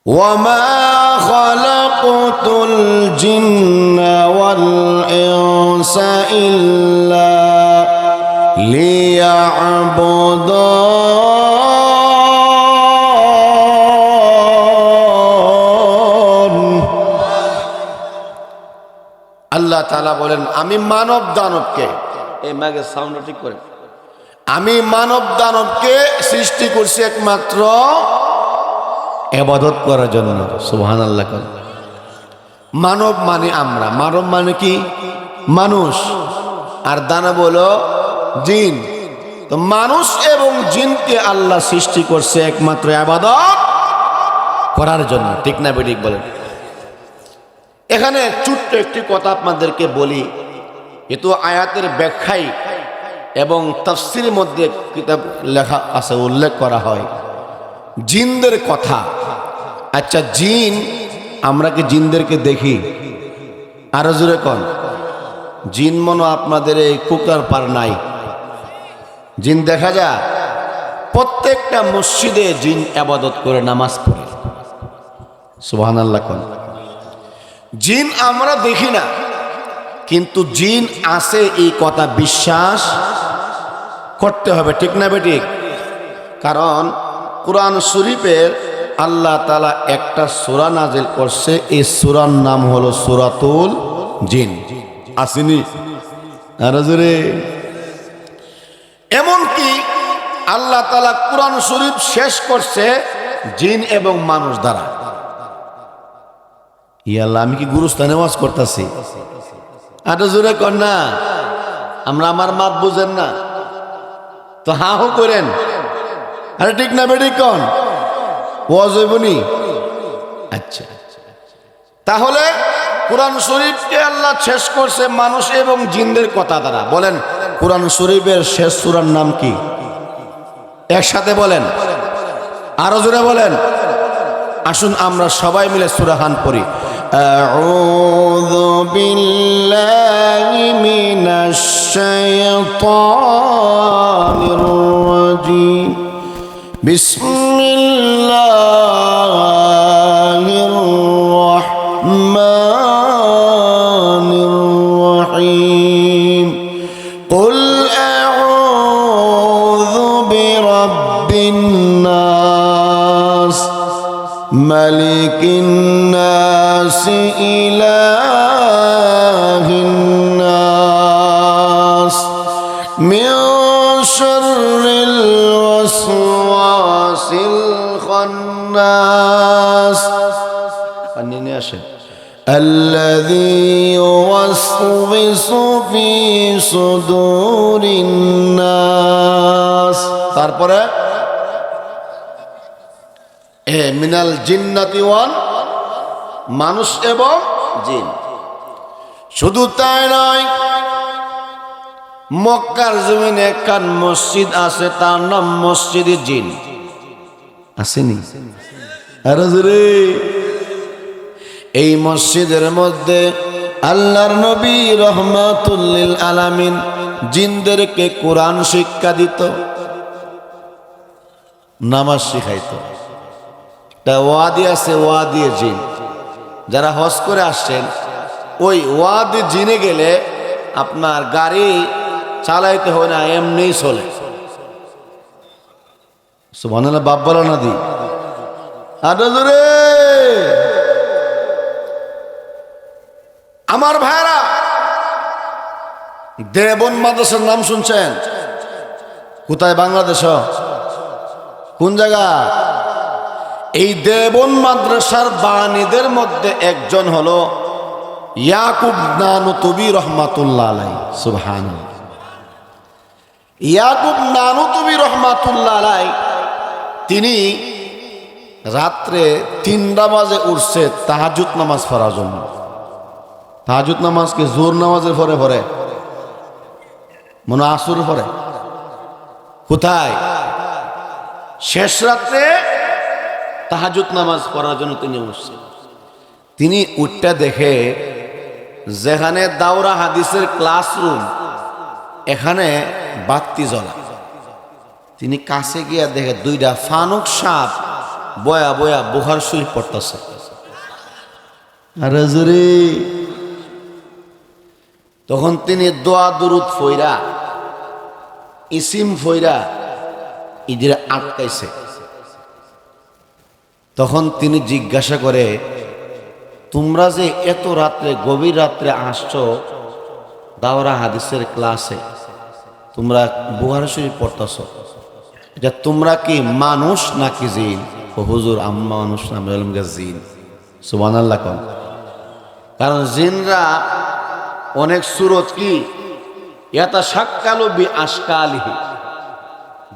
ওয়ামা খালাকুতুল জিন্না ওয়াল ইনসা ইল্লা লিয়াবুদুন। আল্লাহ তাআলা বলেন, আমি মানব দানবকে, এই মাগে সাউন্ডটা ঠিক করে, আমি মানব দানবকে সৃষ্টি করছি একমাত্র ইবাদত করার জন্য। সুবহানাল্লাহ। মানব মানে আমরা, মানব মানে কি? মানুষ, আর দানব হলো জিন। তো মানুষ এবং জিনকে আল্লাহ সৃষ্টি করছে একমাত্র ইবাদত করার জন্য, ঠিক না বেঠিক বলেন? এখানে ছোট্ট একটি কথা আপনাদেরকে বলি, এতো আয়াতের ব্যাখ্যাই এবং তাফসীরের মধ্যে কিতাব লেখা আছে, উল্লেখ করা হয় জিনদের কথা। আচ্ছা, জিন, আমরা কি জিনদেরকে দেখি? আরো জোরে কোন। জিন মনে আপনাদের এই কুকার পার নাই, জিন দেখা যায়। প্রত্যেকটা মসজিদে জিন ইবাদত করে, নামাজ পড়ে। সুবহানাল্লাহ কোন। জিন আমরা দেখি না, কিন্তু জিন আছে এই কথা বিশ্বাস করতে হবে, ঠিক না বেঠিক? কারণ কুরআন শরীফের আল্লাহ তাআলা একটা সূরা নাজিল করছে, এই সূরার নাম হলো সূরাতুল জিন। আসেনি? আরে জোরে। এমনকি আল্লাহ তাআলা কুরআন শরীফ শেষ করছে জিন এবং মানুষ দ্বারা। ইয়াল্লাহ, আমি কি গুরুস্থানে ওয়াজ করতেছি? আরে জোরে কর না, আমরা আমার মাপ বুঝেন না তো হা হো করেন। আরে ঠিক না বেঠিক কোন? ওয়াজ হইবনি? আচ্ছা, তাহলে কুরআন শরীফকে আল্লাহ শেষ করছে মানুষ এবং জিনদের কথা দ্বারা। বলেন, কুরআন শরীফের শেষ সূরার নাম কি? একসাথে বলেন, আরো জোরে বলেন। আসুন আমরা সবাই মিলে সূরা খান পড়ি। আউযু বিল্লাহি মিনাশ শাইতানির রাজীম। বিসমিল্লাহির রাহমানির রাহিম। কুল আউযু বিরাব্বিন নাস মালিকিন নাস ইলাহিন নাস মিন শাররিল ওয়াসওয়াসিল খান্নাস। কান্নিনে আসে। আল্লাযী ইউওয়াসওয়িসু ফি সুদুরিন নাস। তারপরে মিনাল জিন্নাতি ওয়ান, মানুষ এবং জিন। শুধু তাই নয়, মক্কার জমিনে একখান মসজিদ আছে, তার নাম মসজিদে জিন। আসেনি? আরে জোরে। এই মসজিদের মধ্যে আল্লাহর নবী রহমাতুল লিল আলামিন জিনদেরকে কোরআন শিক্ষা দিত, নামাজ শিখাইতো। ওয়াদি আছে, ওয়াদি জিন। যারা হজ করে আসছেন, ওই ওয়াদি জিনে গেলে আপনার গাড়ি চালাইতে হয় না, এমনিই চলে। সুবহানাল্লাহ, বাপ বলা না দি। আরে জোরে। আমার ভাইরা, দেবন মাদ্রাসার নাম শুনছেন? কোথায়? বাংলাদেশ। কোন জায়গা? এই দেবন মাদ্রাসার বাণীদের মধ্যে একজন হলো ইয়াকুব নানুতুবি রহমাতুল্লাহ আলাইহি। সুবহানাল্লাহ। ইয়াকুব নানুতুবি রহমাতুল্লাহ আলাইহি, তিনি রাত্রে 3টা বাজে উঠছে তাহাজ্জুদ নামাজ পড়ার জন্য। তাহাজ্জুদ নামাজকে জোর নামাজের পরে পড়ে, মনে আসর পড়ে। কোথায়? শেষ রাত্রে তাহাজ্জুদ নামাজ পড়ার জন্য তিনি উঠছেন। তিনি উঠটা দেখে, যেখানে দাওরা হাদিসের ক্লাসরুম, এখানে বাতি জ্বলা। তিনি কাছে গিয়া দেখে 2টা ফানুক সাপ বয়া বয়া বুখার শরীফ পড়তেছে। আরে জোরে। তখন তিনি দোয়া দুরুদ ফইরা ইসিম ফইরা ইদের আটকাইছে। তখন তিনি জিজ্ঞাসা করে, তোমরা যে এত রাত্রে গভীর রাত্রে আসছো দাওরা হাদিসের ক্লাসে, তোমরা বুখারী শরীফ পড়তেছো, এটা তোমরা কি মানুষ নাকি জিন? ও হুজুর আমরা মানুষ না, আমরা হলাম জিন। সুবহানাল্লাহ কোন। কারণ জিনরা অনেক সুরত কি ইয়াতাশাক্কালু বিআশকালিহি,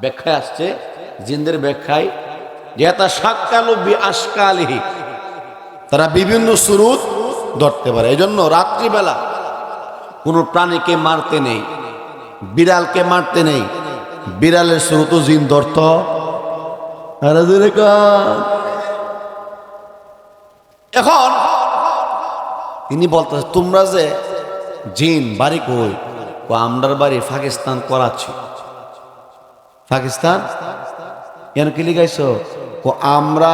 ব্যাখ্যায় আসছে জিনদের ব্যাখ্যায় ইয়াতাশাক্কালু বিআশকালিহি, তারা বিভিন্ন সুরত ধরতে পারে। এই জন্য রাত্রিবেলা কোনো প্রাণীকে মারতে নেই, বিড়ালকে মারতে নেই, বিড়ালের সুরত জিন ধরত। এখন তিনি বলতেছে, তোমরা যে জিন বাড়ি কই? ও আমরার বাড়ি পাকিস্তান করাচ্ছি। পাকিস্তান কেন কি লিখাইছো? ও আমরা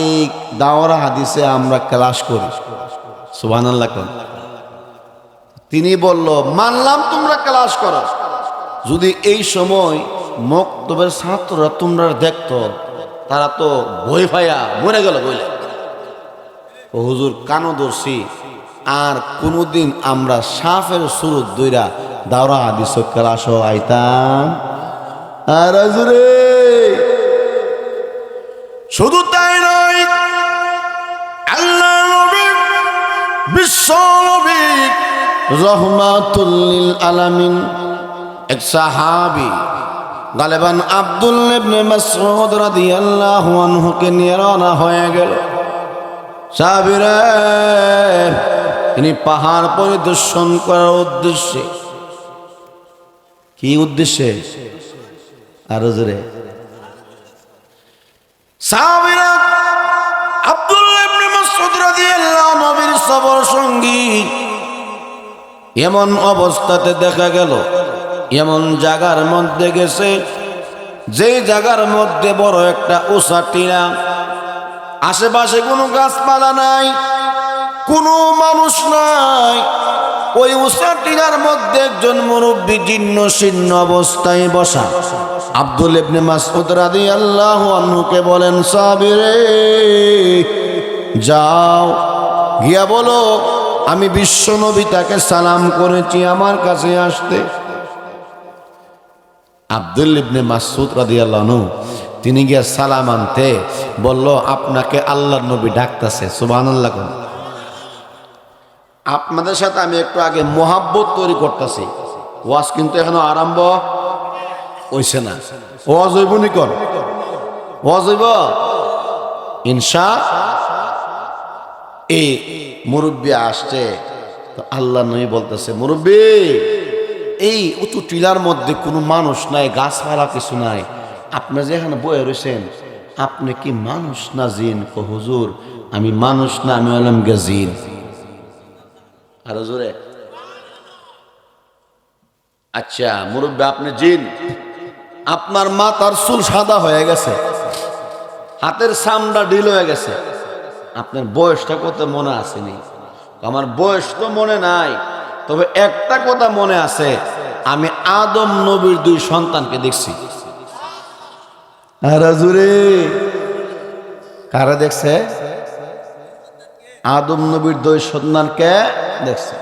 এই দাওরা হাদিসে আমরা ক্লাস করি। সুবহানাল্লাহ কোন। তিনি বলল, মানলাম তোমরা ক্লাস করো, যদি এই সময় মক্তবের ছাত্ররা তোমরা দেখতো, তারা তো ভয় পাইয়া মরে গেল বলে। ও হুজুর কানো দর্শি, আর কোনদিন আমরা সাফের সুরত দইরা দাওরা হাদিস ক্লাস আইতাম। আর হুজুরে শুধু তাই নয়, আল্লাহ নবী বিশ্ব নবী রহমাতুল লিল আলামিন এক সাহাবী গালেবান আব্দুল্লাহ ইবনে মাসউদ রাদিয়াল্লাহু আনহু কে নিয়ে রওনা হয়ে গেল। সাহাবীরা তিনি পাহাড় পরিদর্শন করার উদ্দেশ্যে। কি উদ্দেশ্যে? আরো জোরে। সাহাবীরা আব্দুল্লাহ ইবনে মাসউদ রাদিয়াল্লাহু নবীর সফর সঙ্গী। এমন অবস্থাতে দেখা গেল এমন জায়গার মধ্যে গেছে, যে জায়গার মধ্যে বড় একটা উঁচা টিলা, আশেপাশে কোনো গাছপালা নাই, কোনো মানুষ নাই। ওই উঁচা টিলার মধ্যে একজন মুরব্বী জীর্ণ শীর্ণ অবস্থায় বসা। আব্দুল্লাহ ইবনে মাসউদ রাদিয়াল্লাহু আনহুকে বলেন, সাহাবীরে যাও গিয়া বলো আমি বিশ্ব নবী তাকে সালাম করেছি আমার কাছে আসতে। আব্দুল্লাহ ইবনে মাসউদ রাদিয়াল্লাহু আনহু তিনি গিয়া সালাম আনতে বলল, আপনাকে আল্লাহর নবী ডাকতেছে। সুবহানাল্লাহ। আপনাদের সাথে আমি একটু আগে মোহাব্বত তৈরি করতেছি, ওয়াজ কিন্তু এখনো আরম্ভ হইছে না। ওয়াজ হইব নি? কর ওয়াজ হইব ইনশা। এই মুরব্বী আসছে তো আল্লাহ নবী বলতেছে, মুরব্বী এই উঁচু টিলার মধ্যে কোনো মানুষ নাই, গাছপালা কিছু নাই, আপনি যে এখানে বয়ে রয়েছেন, আপনি কি মানুষ না জিন? কো হুজুর আমি মানুষ না, আমি হলাম জিন। আর হুজুরে আচ্ছা মুরব্বী আপনি জিন, আপনার মাথার চুল সাদা হয়ে গেছে, হাতের চামড়া ঢিল হয়ে গেছে, আপনার বয়সটা কত মনে আসেনি? আমার বয়স তো মনে নাই, তবে একটা কথা মনে আছে, আমি আদম নবীর 2 সন্তানকে দেখছি। আর হুজুরে কারা দেখছে? আদম নবীর 2 সন্তানকে দেখছে।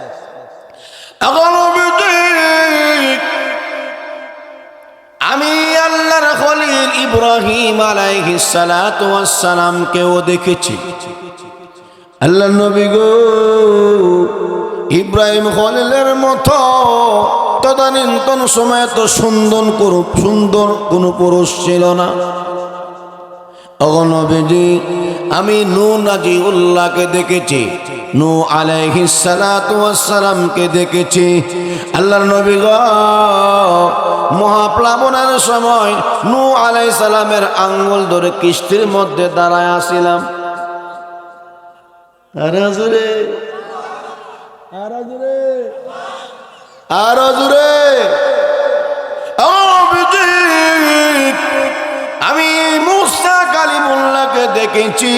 আমি আল্লাহর খলিল ইব্রাহিম আলাইহিস সালাতু ওয়াস সালামকেও দেখেছি। আল্লাহর নবী গো ইব্রাহিম খলিলের মতো তদানীন্তন সময়ে তো সুন্দর কোনো পুরুষ ছিল না। নবীজি আমি নূহ নাজিউল্লাহকে দেখেছি, নূহ আলাইহিস সালাতু ওয়াস সালামকে দেখেছি। আল্লাহর নবী গো মহাপ্লাবনের সময় নূহ আলাইহিস সালামের আঙ্গুল ধরে কিস্তির মধ্যে দাঁড়ায় আছিলাম। আরে জোরে, আরে জোরে, আরে জোরে। আমি মুসা কালিমুল্লাহকে দেখেছি।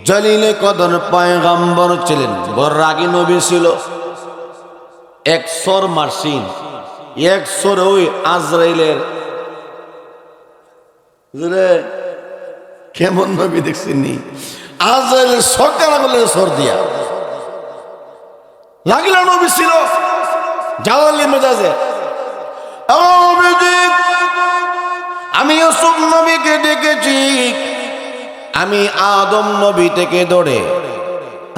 জলিলে কদর পয়গম্বর ছিলেন, বড় রাগী নবী ছিল। এক সর মারসিন, এক সর ওই আজরাইলের কেমন নবী দেখছেন নি? আজরাইলের সরকার বলে সর দিয়া লাগিল নবী ছিল জালালি মেজাজে। আমি ইউসুফ নবীকে দেখেছি, আমি আদম নবী থেকে ধরে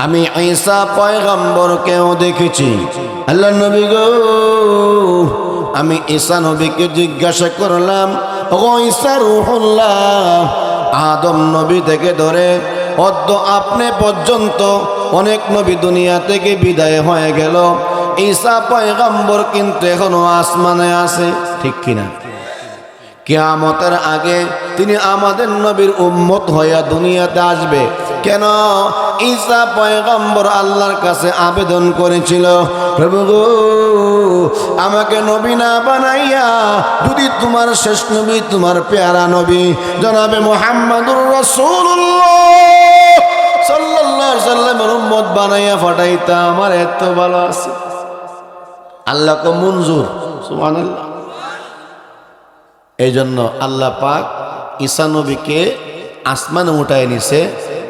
আমি ঈসা পয়গম্বরকেও দেখেছি। আল্লাহ নবী গো, আমি ঈসা নবীকে জিজ্ঞাসা করলাম, ও ঈসা রূহুল্লাহ, আদম নবী থেকে ধরে অদ্য আপনি পর্যন্ত অনেক নবী দুনিয়া থেকে বিদায় হয়ে গেল, ঈসা পয়গম্বর কিন্তু এখনো আসমানে আছে, ঠিক কিনা? কিয়ামতের আগে তিনি আমাদের নবীর উম্মত হইয়া দুনিয়াতে আসবে। কেন? ঈসা পয়গম্বর আল্লাহর কাছে আবেদন করেছিল, প্রভু গো, আমাকে নবী না বানাইয়া যদি তোমার শেষ নবী, তোমার পেয়ারা নবী জনাবে মুহাম্মদুর রাসূলুল্লাহ সাল্লাল্লাহু আলাইহি সাল্লামের উম্মত বানাইয়া ফাটাইতা, আমার এত ভালো আছে। আল্লাহ কো মঞ্জুর, সুবহানাল্লাহ। এই জন্য আল্লাহ পাক ঈসা নবীকে আসমানে উঠায় নিছে।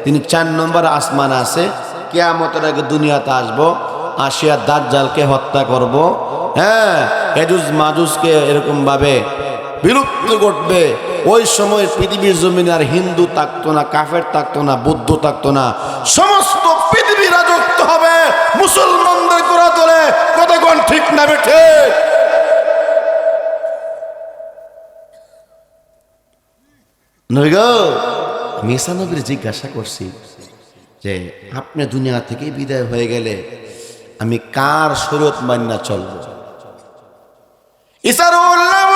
তিনি 4 নম্বর আসমান আছে। কিয়ামতের আগে দুনিয়াতে আসবো, আসিয়া দাজ্জালকে হত্যা করব। হ্যাঁ, এজুজ মাজুজকে এরকম ভাবে বিলুপ্ত করবে। ওই সময় পৃথিবীর জমিনে আর হিন্দু থাকতো না, কাফের থাকতো না, বৌদ্ধ থাকতো না, সমস্ত পৃথিবী রাজত্ব হবে মুসলমানদের করা তোলে। কতক্ষণ ঠিক না বেঠে? নবী গো, আমি ঈসা নবীর জিজ্ঞাসা করছি যে আপনি দুনিয়া থেকে বিদায় হয়ে গেলে আমি কার শরীয়ত মান্না চলব? ঈসা বললেন,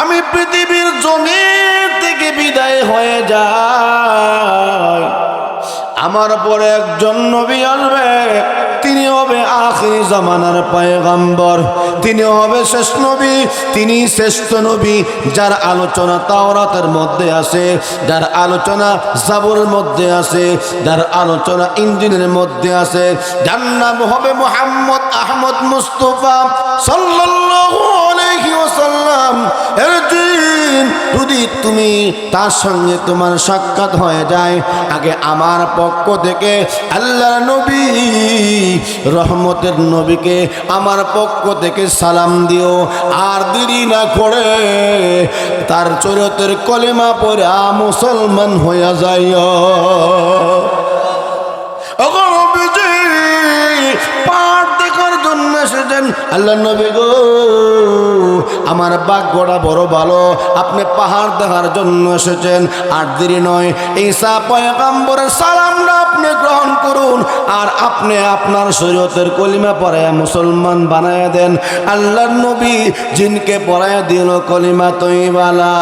আমি পৃথিবীর জমিন থেকে বিদায় হয়ে যাই, আমার পরে একজন নবী আসবে, তিনি হবে আখিরি জামানার পয়গম্বর, তিনি হবে শেষ নবী, তিনি শ্রেষ্ঠ নবী, যার আলোচনা তাওরাতের মধ্যে আছে, যার আলোচনা জাবুরের মধ্যে আছে, যার আলোচনা ইঞ্জিনের মধ্যে আছে, যার নাম হবে মুহাম্মদ আহমদ মুস্তাফা সাল্লাল্লাহু আলাইহি ওয়াসাল্লাম। যদি তুমি তার সঙ্গে তোমার সাক্ষাৎ হয়ে যায়, আগে আমার পক্ষ থেকে আল্লাহ নবী রহমতের নবীকে আমার পক্ষ থেকে সালাম দিও, আর দেরি না করে তার চরিত্রের কলেমা পড়ে মুসলমান হইয়া যাইও। পাঠ দেখার জন্য এসেছেন আল্লাহ নবী গো, আমার ভাগ্যটা বড় ভালো, আপনি পাহাড় দেখার জন্য এসেছেন। আর দেরি নয়, ঈসা পয়গম্বরের সালামটা আপনি গ্রহণ করুন, আর আপনি আপনার শরীয়তের কলিমা পড়ায়া মুসলমান বানায়া দেন। আল্লাহ নবী জিনকে পড়ায়া দিল কলিমা তয়্যিবা লা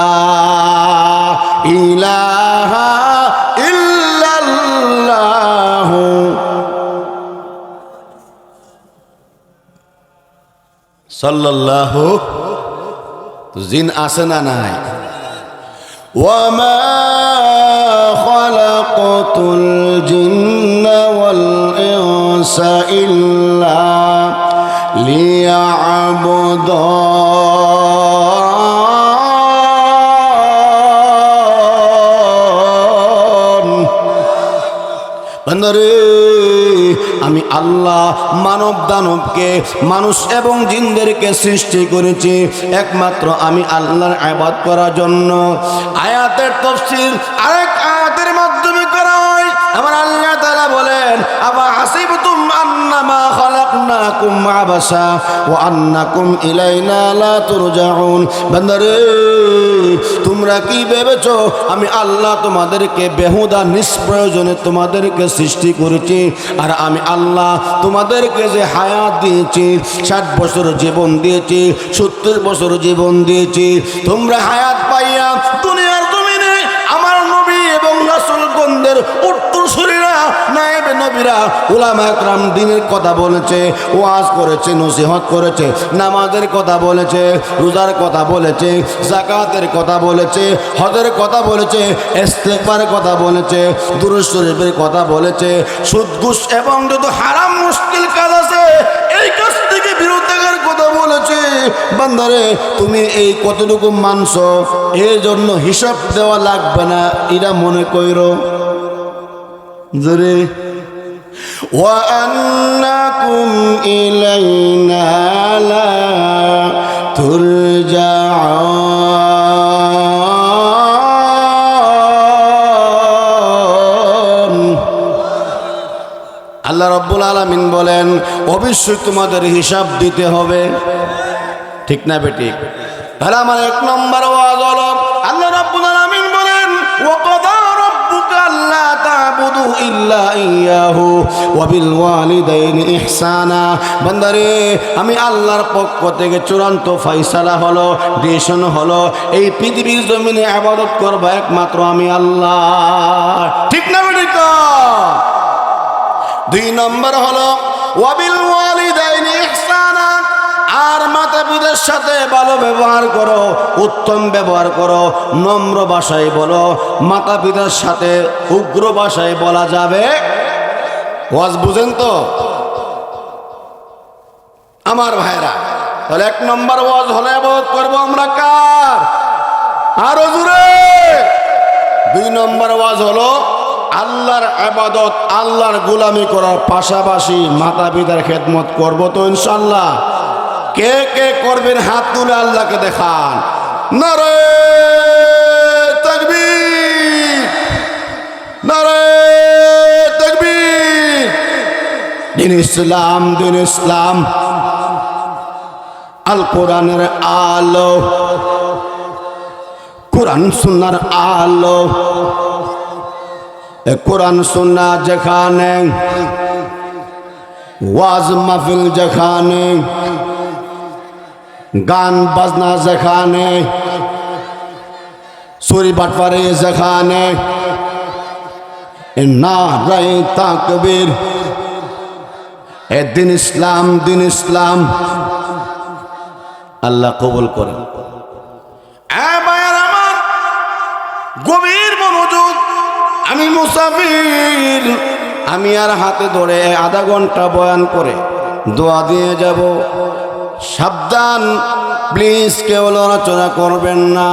ইলাহা ইল্লাল্লাহ। সাল্লাল্লাহু, তো জিন আছে না নাই? ওয়ামা খালাকাতুল জিন্না ওয়াল ইনসা ইল্লা লিয়াবুদুন। বন্ধুরে, আমি আল্লাহ মানব দানবকে, মানুষ এবং জিনদেরকে সৃষ্টি করেছি একমাত্র আমি আল্লাহর ইবাদত করার জন্য। আয়াতের তাফসীর আরেক আয়াতের মাধ্যমে করা হয়। আমার আল্লাহ তাআলা বলেন, আবা হাসিবতুম আন্নামা খালাকনাকুম আবাসা ওয়া আন্নাকুম ইলাইনা লা তুরজাউন। বান্দারে, তোমরা কি ভেবেছো আমি আল্লাহ তোমাদেরকে বেহুদা নিষ্প্রয়োজনে তোমাদেরকে সৃষ্টি করেছি? আর আমি আল্লাহ তোমাদেরকে যে হায়াত দিয়েছি, 60 বছর জীবন দিয়েছি, 70 বছর জীবন দিয়েছি, তোমরা হায়াত পাইয়া দুনিয়ার জমিনে আমার নবী এবং রাসূলগণ মুসলমানদের উত্তরসূরিরা নায়েবে নবীরা উলামা একরাম দ্বীনের কথা বলেছে, ওয়াজ করেছে, নসিহত করেছে, নামাজের কথা বলেছে, রোজার কথা বলেছে, যাকাতের কথা বলেছে, হজের কথা বলেছে, ইস্তেগফারের কথা বলেছে, দুরূদ শরীফের কথা বলেছে, সুদ ঘুষ এবং যত হারাম মুশকিল কাজ আছে এই কাজ থেকে বিরত থাকার কথা বলেছে। বান্দারে তুমি এই কতটুকু মানছো এর জন্য হিসাব দেওয়া লাগবে না, এটা মনে কইরো জোরে। وأنكم إلينا لا ترجعون। আল্লাহ রাব্বুল আলামিন বলেন অবশ্যই তোমাদের হিসাব দিতে হবে, ঠিক না বেঠিক? তাহলে আমার এক নম্বর ওয়াজ হলো আল্লাহ রাব্বুল আলামিন বলেন ওয়াকাদা রাব্বুকা আল্লা তা'বুদু ইল্লা ইয়াহু ওয়া বিল ওয়ালিদাইনি ইহসানা। বান্দারে আমি আল্লাহর পক্ষ থেকে চূড়ান্ত ফয়সালা হলো, ডিসিশন হলো এই পৃথিবীর জমিনে ইবাদত করব একমাত্র আমি আল্লাহ, ঠিক না বেঠিক? দুই নম্বর হলো ওয়া বিল ওয়ালিদাইনি ইহসানা, আর মাতা পিতার সাথে ভালো ব্যবহার করো, উত্তম ব্যবহার করো, নম্র ভাষায় বলো। মাতা পিতার সাথে উগ্র ভাষায় বলা যাবে? ওয়াজ বুঝেন তো আমার ভাইরা? তাহলে এক নম্বর ওয়াজ হলে ইবাদত করব আমরা কার? আরো জোরে। দুই নম্বর ওয়াজ হলো আল্লাহর ইবাদত, আল্লাহর গোলামি করার পাশাপাশি মাতা পিতার খেদমত করব তো ইনশাআল্লাহ। কে কে করবেন হাত তুলে আল্লাহকে দেখান। নারে তাকবীর, নারে তাকবীর। দিন ইসলাম, দিন ইসলাম, আল কোরআনের আলো, কোরআন সুন্নাহর আলো। কোরআন সুন্নাহ যেখানে, ওয়াজ মাহফিল যেখানে, গান বাজনা যেখানে, চুরি বাটপারি যেখানে, নারে তাকবীর, এ দিন ইসলাম, দিন ইসলাম। আল্লাহ কবুল করেন। আমার গভীর মনোযোগ, আমি মুসাফির, আমি আর হাতে ধরে আধা ঘন্টা বয়ান করে দোয়া দিয়ে যাব। সাবধান, প্লিজ কেউ আলোচনা করবেন না।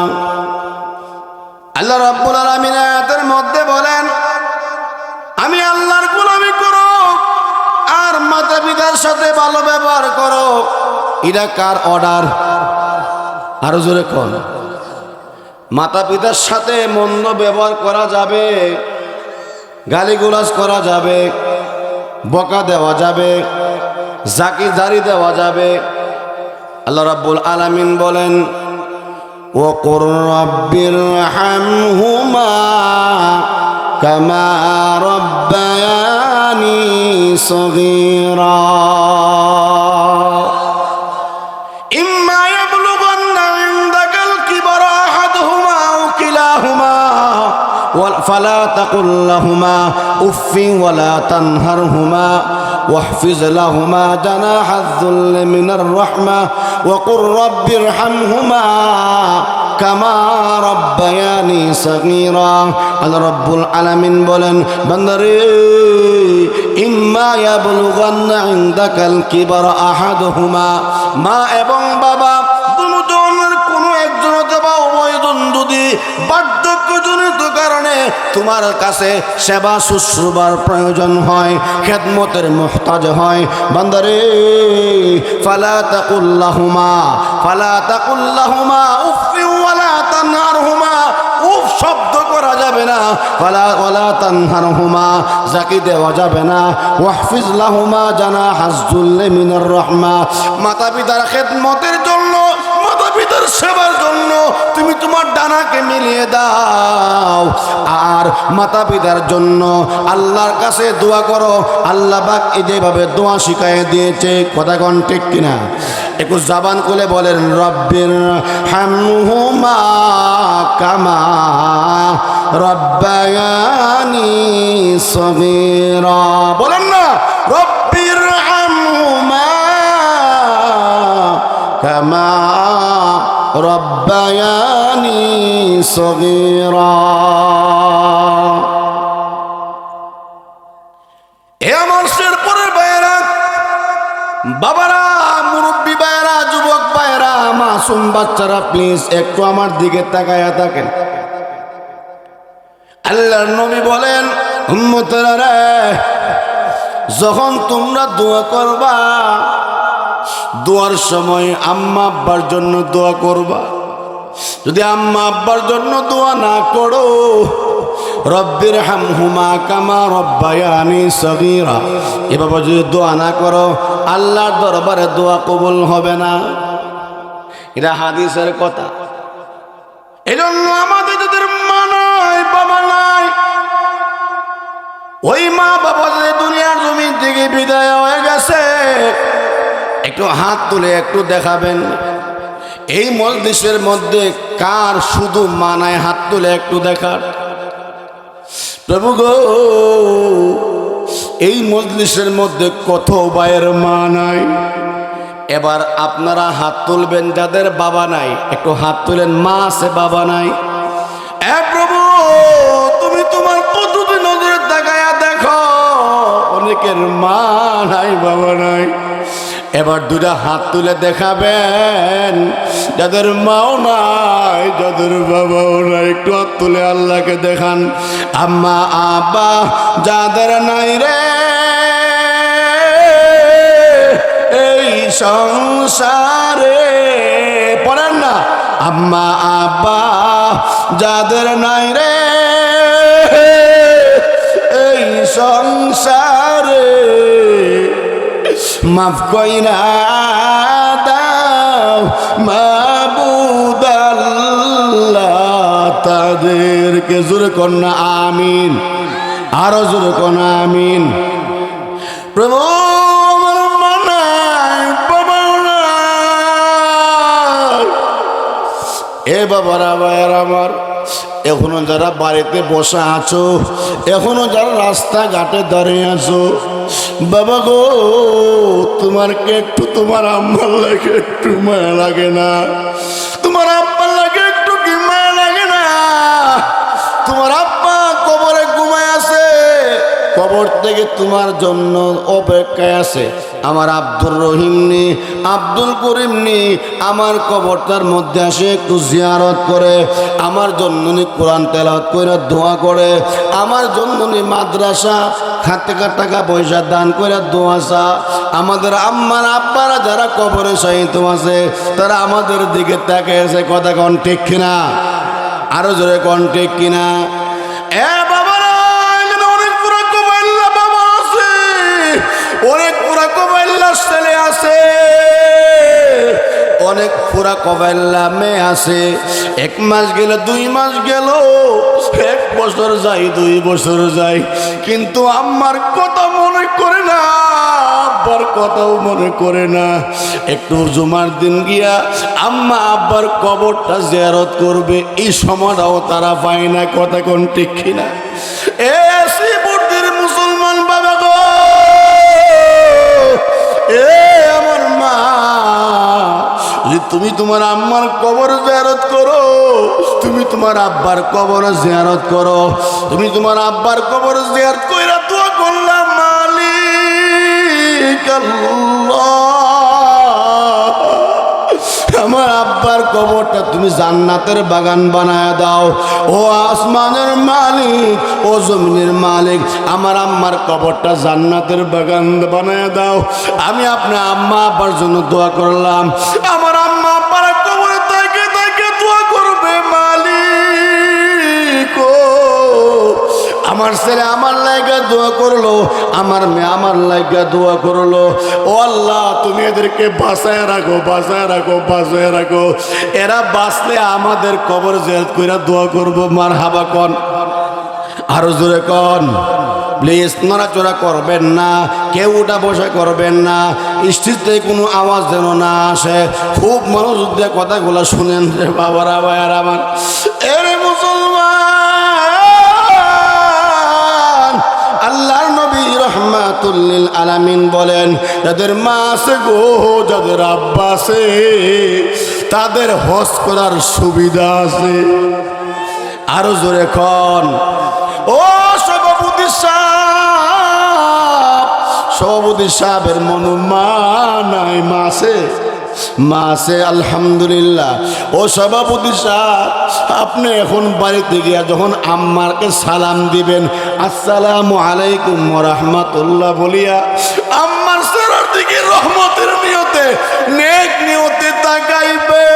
আল্লাহ রাব্বুল আলামিন আয়াতের মধ্যে বলেন আমি আল্লাহর গোলামি করো আর মাতা পিতার সাথে ভালো ব্যবহার করো। এটা কার অর্ডার? আরো জোরে কোন? মাতা পিতার সাথে মন্দ ব্যবহার করা যাবে, গালিগালাজ করা যাবে, বকা দেওয়া যাবে, জাকি জারি দেওয়া যাবে। আল্লাহ রাব্বুল আলামিন বলেন ওয়াকুর রাব্বিরহামহুমা কামা রাব্বায়ানি সগীরা। ইম্মা ইয়াবলুগান্না ইনদাকাল কিবারা আহাদুহুমা আও কিলাহুমা ফালা তাকুল লাহুমা উফফিন ওয়ালা তানহারহুমা واحفظ لهما جناح الذل من الرحمة وقل رب ارحمهما كما ربياني صغيرا। আল্লাহ রাব্বুল আলামিন বলেন বান্দারে ইম্মা ইয়াবলুগান্না ইনদাকাল কিবারা আহাদুহুমা, মা এবং বাবা দুজনের কোনো একজন অথবা উভয়জন যদি বার্ধক্যজনিত কারণে তোমার কাছে সেবা শুশ্রূষার প্রয়োজন হয়, খেদমতের মুহতাজ হয়, বান্দারে ফালা তাকুল লাহুমা উফফিন ওয়ালা তানহারহুমা, উফ শব্দ করা যাবে না, ওয়ালা তানহারহুমা জাকি দেওয়া যাবে না, ওয়াহফিজ লাহুমা জানাহাজ যুল্লি মিনার রাহমা। মাতা পিতার খেদমতের জন্য, মাতা পিতার সেবার জন্য তুমি তোমার ডানাকে মিলিয়ে দাও। আর মাতা পিতার জন্য আল্লাহর কাছে দোয়া করো। আল্লাহ পাক এই যেভাবে দোয়া শিখায় দিয়েছে, কথা কোন ঠিক কিনা? একটু জবান খুলে বলেন রব্বির হামহুমা কামা রব্বায়ানি সগীরা। বলেন না, রব্বিরহামহুমা কামা রব্বায়ানি সগীরা। এ আমার শেরপুরের ভাইয়েরা, বাবারা, মুরব্বী ভাইয়েরা, যুবক ভাইয়েরা, মাসুম বাচ্চারা, প্লিজ একটু আমার দিকে তাকায়া থাকেন। আল্লাহর নবী বলেন, উম্মতেরা রে, যখন তোমরা দোয়া করবা, দোয়ার সময় আম্মা আব্বার জন্য দোয়া করবা। যদি আম্মা আব্বার জন্য দোয়া না করো, রব্বিরহামহুমা কামা রব্বায়ানি সগীরা, এভাবে যদি দোয়া না করো, আল্লাহর দরবারে দোয়া কবুল হবে না। এটা হাদিসের কথা। এজন্য আমাদের যাদের মা নাই, বাবা নাই, ওই মা বাবা যদি দুনিয়ার জমিন থেকে বিদায় হয়ে গেছে, একটু হাত তুলে একটু দেখাবেন। এই মজলিসের মধ্যে কার শুধু মা নাই? হাত তুলে একটু দেখার। প্রভু গো, এই মজলিসের মধ্যে কত ভাইয়ের মা নাই? এবার আপনারা হাত তুলবেন যাদের বাবা নাই, একটু হাত তুলেন। মা আছে, বাবা নাই। এ প্রভু, তুমি তোমার কতদিন নজরে তাকায়া দেখো, অনেকের মা নাই, বাবা নাই। এবার দুটা হাত তুলে দেখাবেন যাদের মাও নাই, যাদের বাবাও নাই। একটু হাত তুলে আল্লাহকে দেখান। আম্মা আব্বা যাদের নাই রে এই সংসারে, পড়েন না, আম্মা আব্বা যাদের নাই রে এই সংসারে, মাফ কইরা দাও মাবুদ আল্লাহ তাদেরকে। জোরে কন্যা আমিন, আরো জোরে কন্যা আমিন। প্রভু, আমার মা নাই, বাবা নাই। এ বাবারা, ভাইয়ার আমার, এখনো যারা বাড়িতে বসে আছো, এখনো যারা রাস্তাঘাটে দাঁড়িয়ে আছো, বাবা গো, তোমার কে একটু তোমার আম্মার লাগে একটু মায়া লাগে না? তোমার আব্বার লাগে একটু কি মায়া লাগে না? তোমার আব্বা কবরে ঘুমায় আছে, কবর থেকে তোমার জন্য অপেক্ষায় আছে। আমার আব্দুর রহিম নি, আব্দুল করিম নি, আমার কবরটার মধ্যে আসে একটু জিয়ারত করে, আমার জন্য কোরআন তেলাওয়াত করে দোয়া করে, আমার জন্য মাদ্রাসা হাতে টাকা পয়সা দান করে দোয়া চা। আমাদের আম্মার আব্বারা যারা কবরে শায়িত আছে, তারা আমাদের দিকে তাকিয়েছে। কথা কোন ঠিক কিনা? আরো জোরে কোন ঠিক কিনা? এ বাবারা, অনেক পুরা কবাইল্লা বাবা আছে, অনেক পুরা কবাইল্লা ছেলে আছে, অনেক পুরা কবাইল্লা মেয়ে আছে। 1 মাস গেল, 2 মাস গেল, 1 বছর যাই, 2 বছর যাই, কিন্তু আম্মার কথা মনে করে না, আব্বার কথাও মনে করে না। একটু জুমার দিন গিয়া আম্মা আব্বার কবরটা জিয়ারত করবে, এই সময়টাও তারা পায় না। কথা কোন ঠিক কিনা? এ শ্রীপুরের মুসলমান বাবা গো, এ আমার মা, তুমি তোমার আম্মার কবর জিয়ারত করো, তুমি তোমার আব্বার কবর জিয়ারত করো, তুমি তোমার আব্বার কবর জিয়ারত কইরা দোয়া করলাম, মালিক আল্লাহ, আমার আব্বার কবরটা তুমি জান্নাতের বাগান বানায় দাও। ও আসমানের মালিক, ও জমিনের মালিক, আমার আম্মার কবরটা জান্নাতের বাগান বানায় দাও। আমি আপনার আম্মা আব্বার জন্য দোয়া করলাম, আমার আম্মা আব্বার কবরে তাকে তাকে দোয়া করবে, মালিক ও আমার ছেলে আমার লাইগা দোয়া করলো, আমার মেয়ে আমার লাইগা দোয়া করলো। ও আল্লাহ, তুমি এদেরকে বাঁচায় রাখো, বাঁচায় রাখো, বাঁচায় রাখো। এরা বাঁচলে আমাদের কবর জিয়ারত কইরা দোয়া করবো। মারহাবা কন, আরো জোরে কন। প্লিজ নড়াচড়া করবেন না, কেউ উঠা বসা করবেন না, স্টেজ থেকে কোনো আওয়াজ যেন না আসে। খুব মনোযোগ দিয়ে কথাগুলো শুনেন রে বাবারা, ভাইয়ারা আমার। এরে মুসলমান, রাহমাতুল লিল আলামিন বলেন, যাদের মা আছে গো, যাদের আব্বা আছে, তাদের হজ করার সুবিধা আছে। আরো জোরে খন। ও সভাপতি সাহেব, সভাপতি সাহেবের মনো মা নাই, মা আছে? মা আছে, আলহামদুলিল্লাহ। ও সভাপতি সাহেব, আপনি এখন বাড়িতে গিয়া যখন আম্মাকে সালাম দিবেন, আসসালামু আলাইকুম ওয়া রাহমাতুল্লাহ বলিয়া আম্মার চেহারার দিকে রহমতের নিয়তে, নেক নিয়তে তাকাইবে।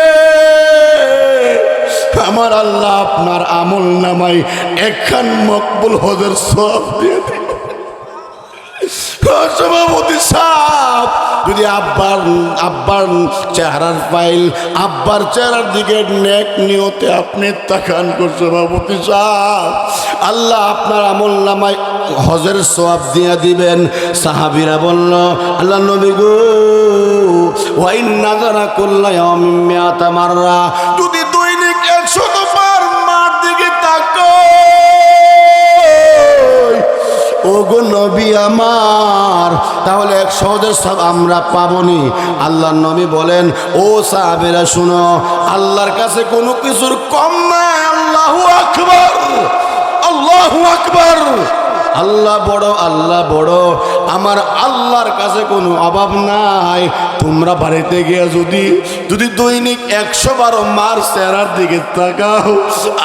আমার আল্লাহ আপনার আমল নামায় একখান মকবুল হজের সওয়াব দিয়ে দিবে। সভাপতি সাহেব, যদি আব্বার চেহারার ফাইল, আব্বার চেহারার দিকে নেক নিয়তে আপনি তাকান কর সভাপতি সাহেব, আল্লাহ আপনার আমল নামায় হজের সওয়াব দিয়ে দিবেন। সাহাবীরা বলল, আল্লাহ নবী গো, ওয়া ইন্না যারা কুল্লা ইয়াউমিন মিআতা মাররা, যদি দৈনিক 100 বার মার দিকে তাকাও ওগো নবী আমার, তাহলে 100 হজের সব আমরা পাবনি। আল্লাহর নবী বলেন, ও সাহাবীরা শুনো, আল্লাহর কাছে কোনো কিছুর কম নাই। আল্লাহু আকবার, আল্লাহু আকবার। আল্লাহ বড়, আল্লাহ বড়, আমার আল্লাহর কাছে কোনো অভাব নাই। তোমরা বাড়িতে গিয়ে যদি দৈনিক 112 মার চেহারার দিকে তাকাও,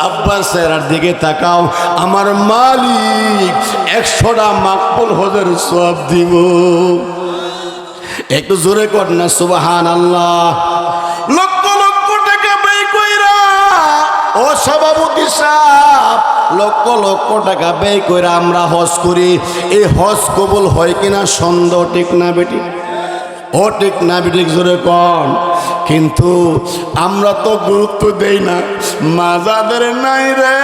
আব্বার চেহারার দিকে তাকাও, আমার মালিক 100টা মাকবুল হজের সওয়াব দিব। একটু জোরে কর না সুবহানাল্লাহ। লক্ষ লক্ষ টাকা ব্যয় কইরা, ও সভাপতি সাহেব, লক্ষ লক্ষ টাকা ব্যয় করে আমরা হজ করি। এই হজ কবুল হয় কিনা সন্দেহ, ঠিক না বেটি? ও ঠিক না বেটি? জোরে কন। কিন্তু আমরা তো গুরুত্ব দেই না। মাজাদের নাই রে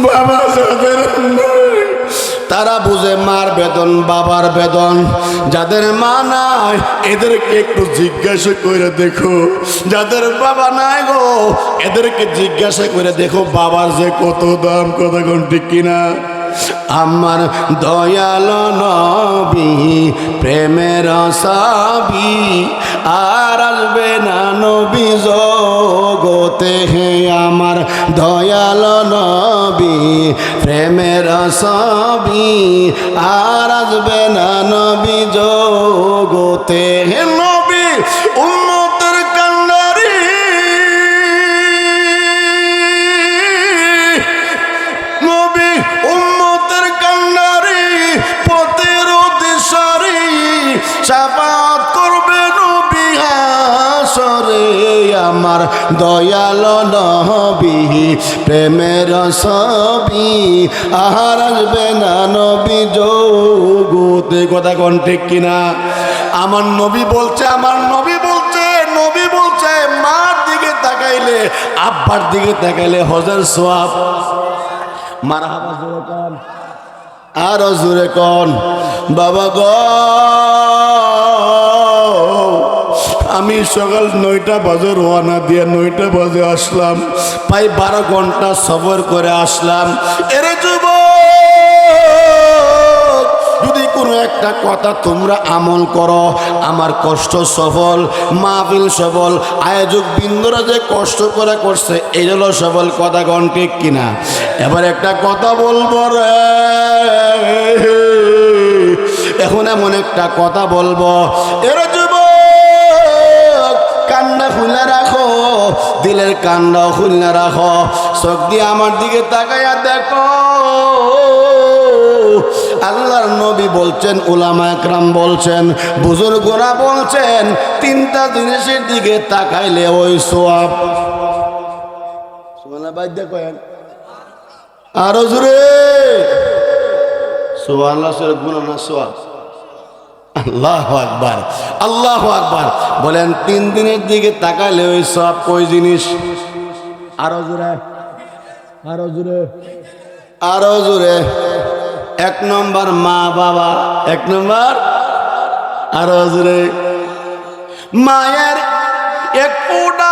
বাবা, যাদের নাই তারা বুঝে মার বেদন, বাবার বেদন। যাদের মা নাই এদেরকে একটু জিজ্ঞাসা করে দেখো, যাদের বাবা নাই গো এদেরকে জিজ্ঞাসা করে দেখো বাবার যে কত দাম, কথা কোন ঠিক কিনা? আমার দয়াল নবী প্রেমের সাবি, আর আসবে না নবী জগতে। হে আমার দয়াল নবী প্রেমের সাবি, আর আসবে না নবী জগতে। হে নবী উম্মতের কান্ডারি, নবী উম্মতের কান্ডারি, পথের দিশারি, শাফাত করবে নবী হাসরে। আমার দয়াল নবী প্রেমের ছবি, আর আসবে না নবী জগতে। কথা কোন ঠিক কিনা? আমার নবী বলছে, আমার নবী বলছে, নবী বলছে মার দিকে তাকাইলে, আব্বার দিকে তাকাইলে হজের সওয়াব। মারহাবা জোরে কোন, আরো জোরে কোন। বাবা গো, আমি সকাল 9টা বাজে রওনা দিয়ে 9টা বাজে আসলাম, প্রায় 12 ঘন্টা সফর করে আসলাম। এরে যুবক, যদি কোনো একটা কথা তোমরা আমল করো, আমার কষ্ট সফল, মাহফিল সফল, আয়োজক বৃন্দরা যে কষ্ট করে করছে এই হলো সফল। কথা কোন ঠিক কিনা? এবার একটা কথা বলবো রে, এখন এমন একটা কথা বলবো, এর যুবক কান্না খুলে রাখো, দিলের কান্নাও খুলে রাখো, চোখ দিয়ে আমার দিকে তাকাইয়া দেখো। আল্লাহর নবী বলছেন, উলামা একরাম বলছেন, বুজুর্গরা বলছেন, 3টা জিনিসের দিকে তাকাইলে ওই সওয়াব। সুবহানাল্লাহ, বাইদা কয়েন আরো জোরে সুবহানাল্লাহ। গুনাহ না সওয়াব? আল্লাহু আকবার, আল্লাহু আকবার। বলেন 3 দিনের দিকে তাকাইলে ওই সওয়াব। কই জিনিস? আরো জোরে, আরো জোরে, আরো জোরে। 1 নম্বর মা বাবা, 1 নম্বর, আরো জোরে। মায়ের 1 ফোঁটা